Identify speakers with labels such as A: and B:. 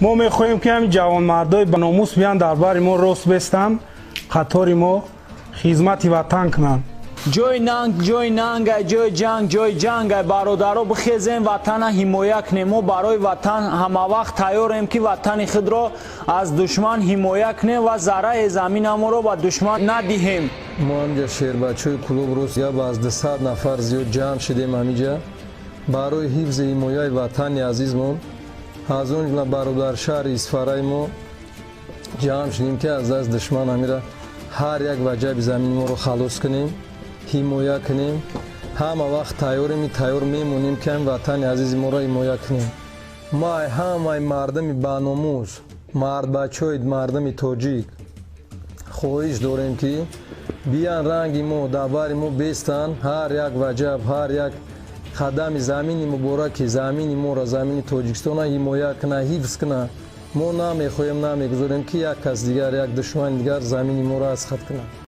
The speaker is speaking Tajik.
A: мо мехоҳем ки ҳамин ҷавонмардои баномус биён дар бари мо рост бестанд, қатори мо хизмати ватан кунанд.
B: ҷои нанг ай ҷои ҷанг ай бародаро бихезем ватана ҳимоя кунем. мо барои ватан ҳамавақт тайёрем ки ватани худро аз душман ҳимоя кунем ва зарраи заминаморо ба душман надиҳем.
C: мо ҳамҷа шербачаҳои клубро я баъз 200 нафар зиёд ҷамъ шудем ҳамиҷа барои ҳифзи ҳимояи ватани азизмон. аз он ҷумла бародаршаҳри Исфараи мо ҷамъ шудем ки аз даст душман ҳамира ҳар як ваҷаби замини моро халос кунем, ҳимоя кунем. ҳама вақт тайёр мемонем ки ҳам ватани азизи моро ҳимоя кунем. май ҳамаи мардами баномус, мардбачаҳои мардами тоҷик хоҳиш дорем ки биян ранги мо дар бари мо бестанд, ҳар як ваҷаб, ҳар як қадами замини мубораки замини моро, замини Тоҷикистона ҳимоя куна, ҳифз куна. мо намехоҳем, намегузорем ки як кас дигар, як душмани дигар замини моро азхат кунад.